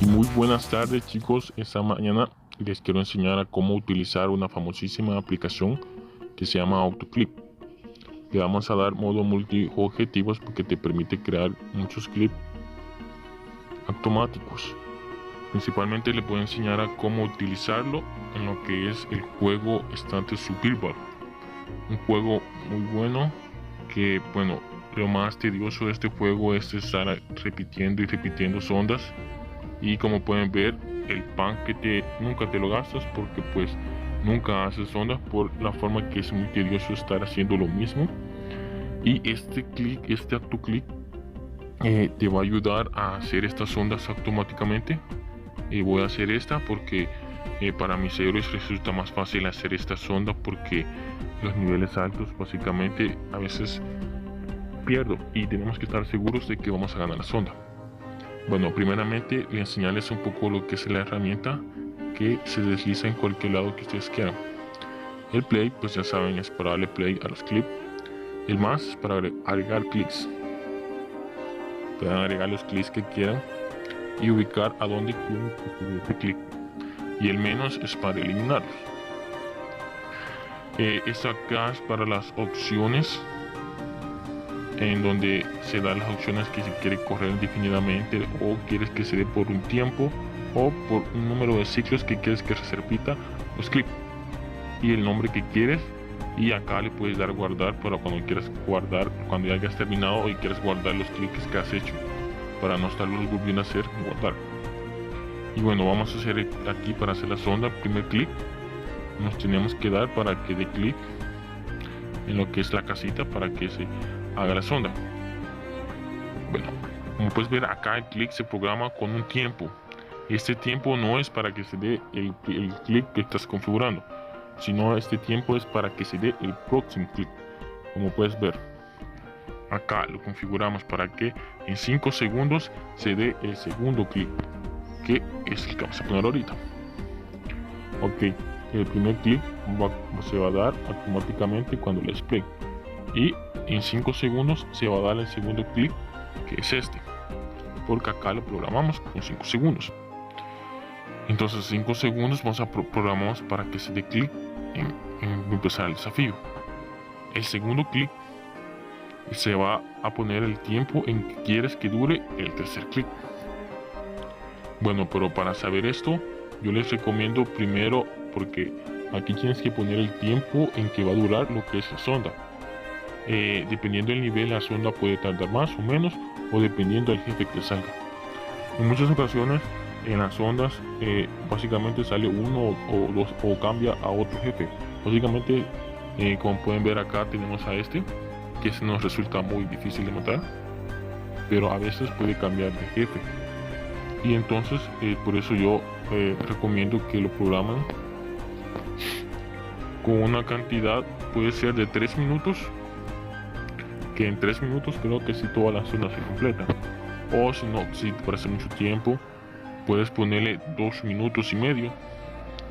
Muy buenas tardes chicos, esta mañana les quiero enseñar a cómo utilizar una famosísima aplicación que se llama AutoClip. Le vamos a dar modo multi-objetivos porque te permite crear muchos clips automáticos. Principalmente le puedo enseñar a cómo utilizarlo en lo que es el juego Stunts Survival. Un juego muy bueno que, bueno, lo más tedioso de este juego es estar repitiendo y repitiendo sondas. Y como pueden ver, el pan que nunca te lo gastas porque pues nunca haces sondas por la forma que es muy tedioso estar haciendo lo mismo. Y este AutoClip te va a ayudar a hacer estas sondas automáticamente. Voy a hacer esta porque para mis héroes resulta más fácil hacer esta sonda porque los niveles altos básicamente a veces pierdo y tenemos que estar seguros de que vamos a ganar la sonda. Bueno, primeramente le enseñarles un poco lo que es la herramienta que se desliza en cualquier lado que ustedes quieran. El play, pues ya saben, es para darle play a los clips. El más es para agregar clics. Pueden agregar los clics que quieran y ubicar a donde quieren que se dé ese clic. Y el menos es para eliminarlos. Esto acá es para las opciones, en donde se dan las opciones que si quieres correr indefinidamente o quieres que se dé por un tiempo o por un número de ciclos que quieres que se repita los clips y el nombre que quieres. Y acá le puedes dar guardar para cuando quieras guardar, cuando ya hayas terminado y quieres guardar los clics que has hecho para no estarlos volviendo a hacer, guardar. Y bueno, vamos a hacer aquí para hacer la sonda. Primer clic nos tenemos que dar para que dé clic en lo que es la casita para que se haga la sonda. Bueno, como puedes ver acá el clic se programa con un tiempo. Este tiempo no es para que se dé el clic que estás configurando, sino este tiempo es para que se dé el próximo clic. Como puedes ver, acá lo configuramos para que en 5 segundos se dé el segundo clic, que es el que vamos a poner ahorita. Ok, el primer clic se va a dar automáticamente cuando le play y en 5 segundos se va a dar el segundo clic, que es este, porque acá lo programamos con 5 segundos. Entonces 5 segundos vamos a programar para que se dé clic en empezar el desafío. El segundo clic se va a poner el tiempo en que quieres que dure el tercer clic. Bueno, pero para saber esto yo les recomiendo primero, porque aquí tienes que poner el tiempo en que va a durar lo que es la sonda. Dependiendo del nivel, la sonda puede tardar más o menos, o dependiendo del jefe que salga. En muchas ocasiones en las sondas básicamente sale uno o dos o cambia a otro jefe. Básicamente como pueden ver acá tenemos a este que se nos resulta muy difícil de matar, pero a veces puede cambiar de jefe. Y entonces por eso yo recomiendo que lo programen con una cantidad, puede ser de 3 minutos, que en 3 minutos creo que si toda la zona se completa. O si no, si te parece mucho tiempo, puedes ponerle 2 minutos y medio,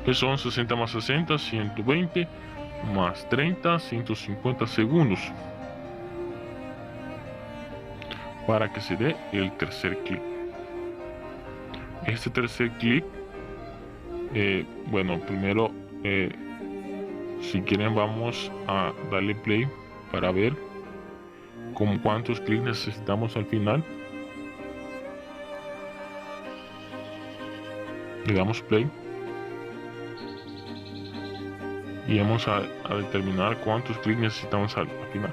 que son 60 más 60, 120 más 30, 150 segundos, para que se dé el tercer clic. Este tercer clic, bueno, primero si quieren vamos a darle play para ver con cuántos clics necesitamos al final. Le damos play y vamos a determinar cuántos clics necesitamos al final.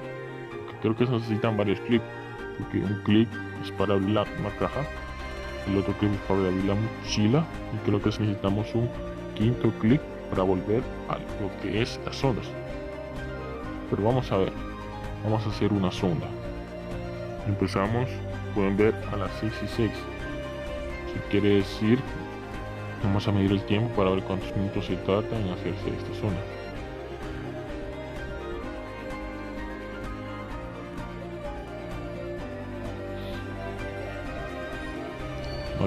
Creo que se necesitan varios clics, porque un clic es para abrir una caja, el otro clic es para abrir la mochila, y creo que necesitamos un quinto clic para volver a lo que es las sondas. Pero vamos a ver, vamos a hacer una sonda. Empezamos, pueden ver, a las 6:06. Si quiere decir, vamos a medir el tiempo para ver cuántos minutos se trata en hacerse esta sonda.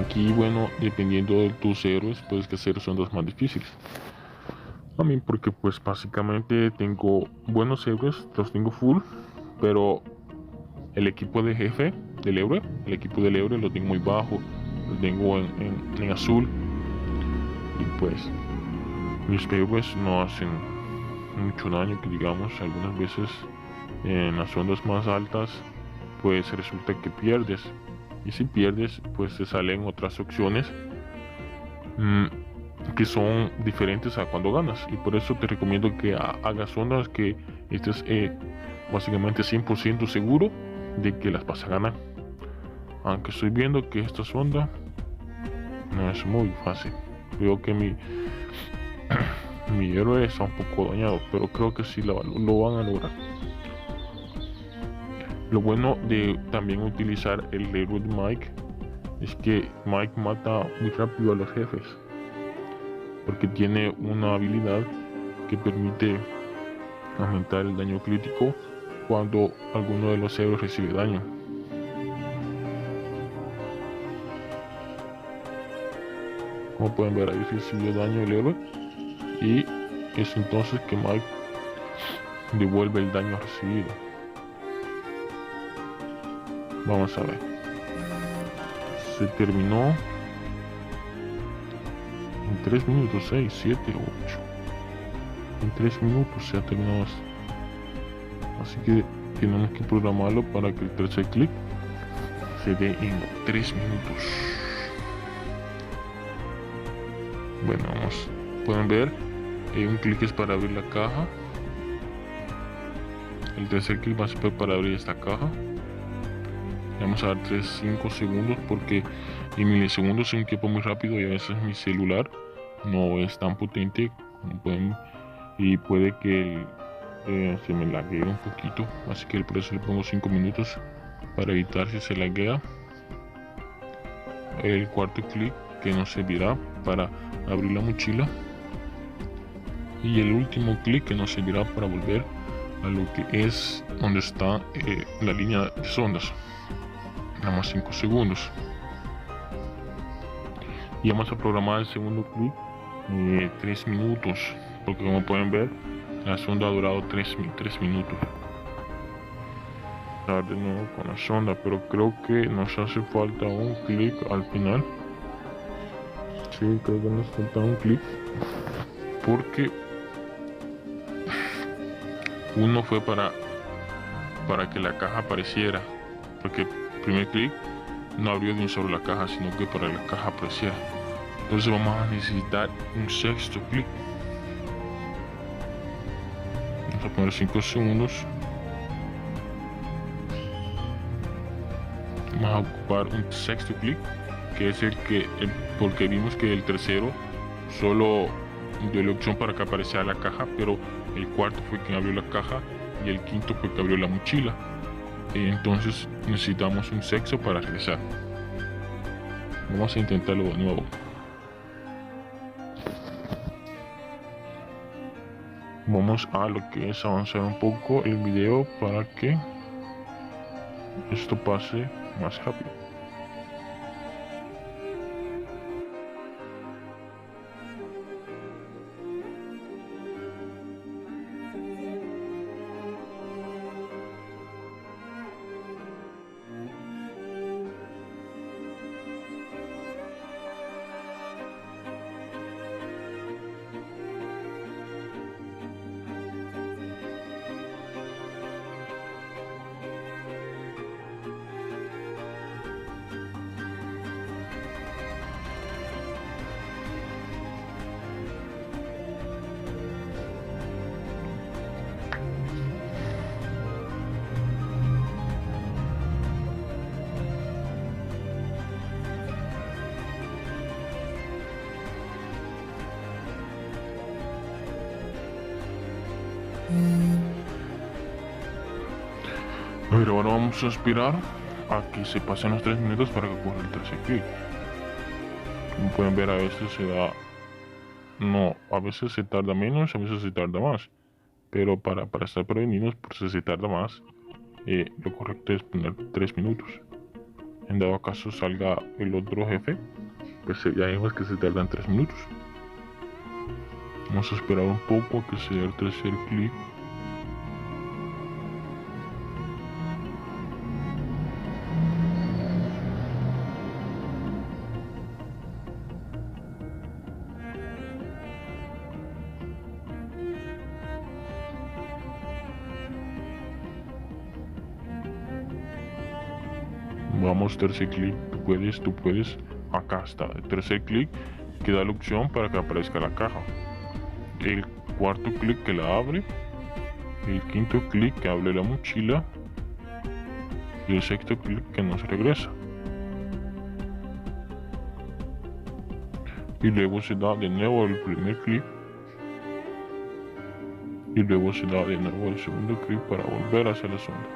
Aquí, bueno, dependiendo de tus héroes, puedes hacer sondas más difíciles. A mí porque pues básicamente tengo buenos héroes, los tengo full, pero el equipo de jefe del héroe, el equipo del héroe lo tengo muy bajo, lo tengo en azul, y pues mis héroes no hacen mucho daño que digamos. Algunas veces en las ondas más altas pues resulta que pierdes, y si pierdes pues te salen otras opciones que son diferentes a cuando ganas, y por eso te recomiendo que hagas ondas que estés básicamente 100% seguro de que las vas a ganar. Aunque estoy viendo que esta sonda no es muy fácil. Veo que mi héroe está un poco dañado, pero creo que sí lo van a lograr. Lo bueno de también utilizar el héroe de Mike es que Mike mata muy rápido a los jefes, porque tiene una habilidad que permite aumentar el daño crítico cuando alguno de los héroes recibe daño. Como pueden ver, ahí recibió daño el héroe, y es entonces que Mike devuelve el daño recibido. Vamos a ver. Se terminó en 3 minutos, 6, 7, 8. En 3 minutos se ha terminado esto. Así que tenemos que programarlo para que el tercer clic se dé en 3 minutos. Bueno, vamos. Pueden ver, un clic es para abrir la caja. El tercer clic va a ser para abrir esta caja. Vamos a dar 5 segundos porque en milisegundos es un tiempo muy rápido, y a veces mi celular no es tan potente como pueden, y puede que se me laguee un poquito, así que por eso le pongo 5 minutos para evitar si se laguea. El cuarto clic que nos servirá para abrir la mochila, y el último clic que nos servirá para volver a lo que es donde está la línea de sondas. Damos 5 segundos y vamos a programar el segundo clic 3 minutos, porque como pueden ver la sonda ha durado 3 minutos. Vamos a dar de nuevo con la sonda, pero creo que nos hace falta un clic al final. Sí, creo que nos falta un clic, porque uno fue para que la caja apareciera, porque el primer clic no abrió de un solo la caja, sino que para que la caja apareciera. Entonces vamos a necesitar un sexto clic. Vamos a poner 5 segundos. Vamos a ocupar un sexto clic, que es porque vimos que el tercero solo dio la opción para que apareciera la caja, pero el cuarto fue quien abrió la caja y el quinto fue que abrió la mochila. Entonces necesitamos un sexto para regresar. Vamos a intentarlo de nuevo. Vamos a lo que es avanzar un poco el video para que esto pase más rápido. Pero ahora vamos a esperar a que se pasen los 3 minutos para que ocurra el tercer clic. Como pueden ver, a veces se da... No, a veces se tarda menos, a veces se tarda más. Pero para estar prevenidos, por si se tarda más, lo correcto es poner 3 minutos. En dado caso salga el otro jefe, pues ya vemos que se tardan 3 minutos. Vamos a esperar un poco a que se dé el tercer clic. Vamos, tercer clic, tú puedes, acá está, el tercer clic que da la opción para que aparezca la caja, el cuarto clic que la abre, el quinto clic que abre la mochila y el sexto clic que nos regresa. Y luego se da de nuevo el primer clic y luego se da de nuevo el segundo clic para volver hacia la sonda.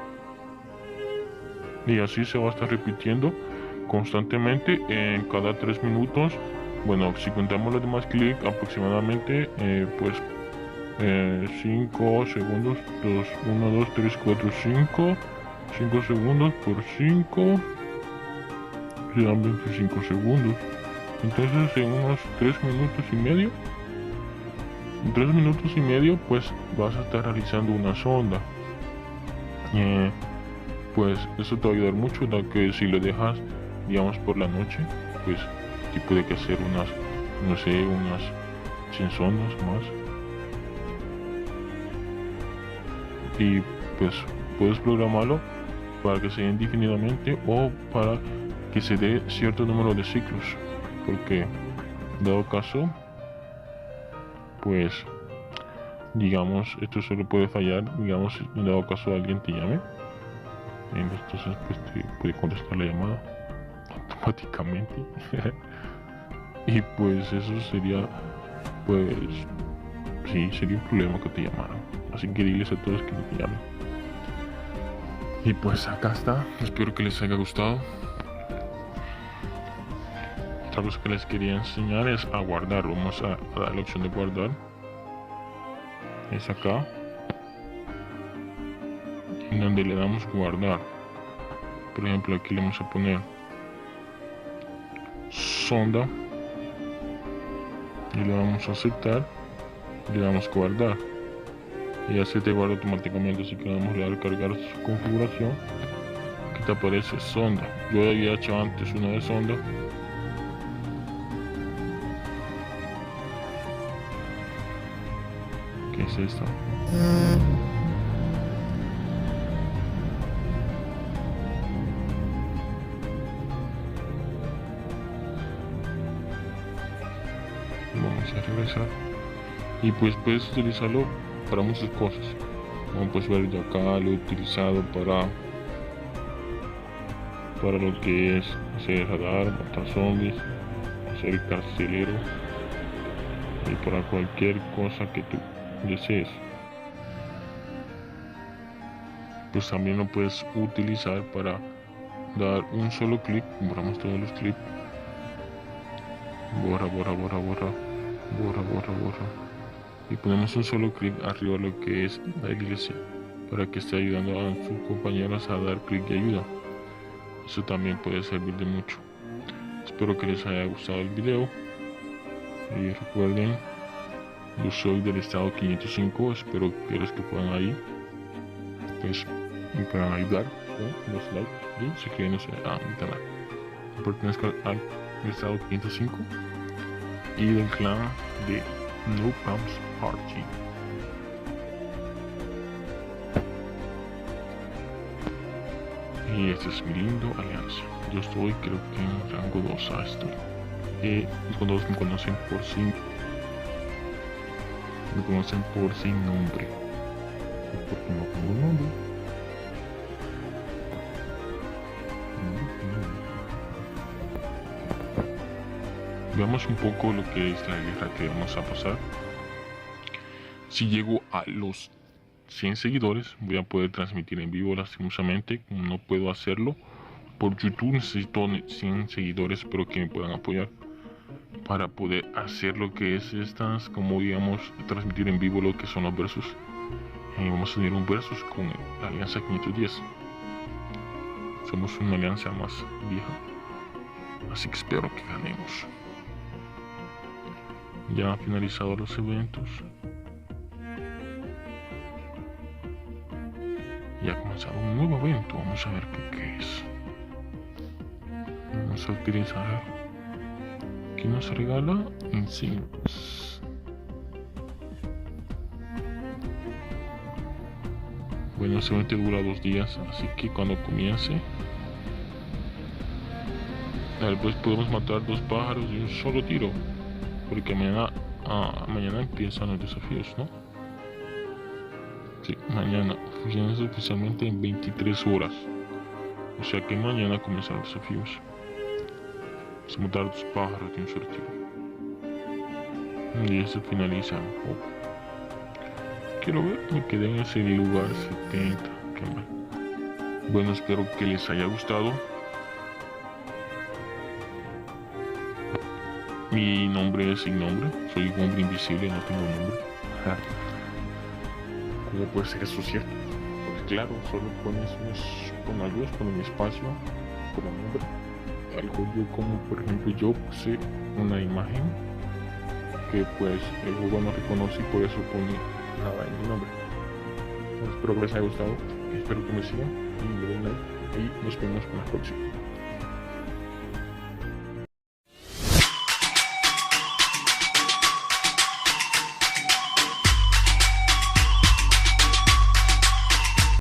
Y así se va a estar repitiendo constantemente en cada 3 minutos. Bueno, si contamos los demás clics, aproximadamente 5 segundos, 1, 2, 3, 4, 5 segundos por 5 se dan 25 segundos. Entonces en unos 3 minutos y medio, en 3 minutos y medio pues vas a estar realizando una sonda. Pues eso te va a ayudar mucho, ya que si lo dejas, digamos, por la noche, pues sí puede que hacer unas, no sé, unas 100 sondas más. Y pues puedes programarlo para que se dé indefinidamente o para que se dé cierto número de ciclos, porque dado caso, pues digamos, esto solo puede fallar, digamos, en dado caso alguien te llame. Entonces pues te puede contestar la llamada automáticamente. Y pues eso sería, pues sí, sería un problema que te llamaran, así que diles a todos que no te llamen. Y pues acá está, espero que les haya gustado. Otra cosa que les quería enseñar es a guardar. Vamos a dar la opción de guardar, es acá en donde le damos guardar. Por ejemplo, aquí le vamos a poner sonda y le vamos a aceptar y le damos guardar y ya se te guarda automáticamente. Así que vamos a dar a cargar su configuración, que te aparece sonda. Yo había hecho antes una de sonda, que es esta. Vamos a regresar y pues puedes utilizarlo para muchas cosas. Como puedes ver, yo acá lo he utilizado para lo que es hacer radar, matar zombies, hacer carcelero y para cualquier cosa que tú desees. Pues también lo puedes utilizar para dar un solo clic. Borramos todos los clips. Borra y ponemos un solo clic arriba lo que es la iglesia, para que esté ayudando a sus compañeros a dar clic de ayuda. Eso también puede servir de mucho. Espero que les haya gustado el video y recuerden, yo soy del estado 505. Espero que los que puedan ahí pues me puedan ayudar con los likes y suscribiéndose a mi canal. Pertenezco al estado 505 y del clan de No Pumps Party. Y este es mi lindo alianza. Yo estoy, creo que en rango 2 estoy. Los me conocen por sin nombre. Porque no tengo nombre. Veamos un poco lo que es la guerra que vamos a pasar. Si llego a los 100 seguidores, voy a poder transmitir en vivo. Lastimosamente, como no puedo hacerlo por YouTube, necesito 100 seguidores, pero que me puedan apoyar para poder hacer lo que es estas, como digamos, transmitir en vivo lo que son los versus. Vamos a tener un versus con la Alianza 510. Somos una alianza más vieja, así que espero que ganemos. Ya han finalizado los eventos. Y ha comenzado un nuevo evento. Vamos a ver qué es. Vamos a utilizar. Aquí nos regala insignias. Bueno, este evento dura 2 días, así que cuando comience, tal vez podemos matar 2 pájaros de un solo tiro, porque mañana empiezan los desafíos, ¿no? Sí, mañana, fusiones oficialmente en 23 horas, o sea que mañana comienzan los desafíos. Vamos a matar 2 pájaros de un solo tiro. Y eso finaliza un poco. Quiero ver, me quedé en ese lugar 70. Qué mal. Bueno, espero que les haya gustado. Mi nombre es sin nombre. Soy un hombre invisible, no tengo nombre. ¿Cómo puede ser eso cierto? Pues claro, solo pones un espacio como nombre. Algo yo como, por ejemplo, yo puse una imagen que pues el juego no reconoce y por eso pone nada en mi nombre. Espero que les haya gustado, espero que me sigan y me den like y nos vemos en la próxima.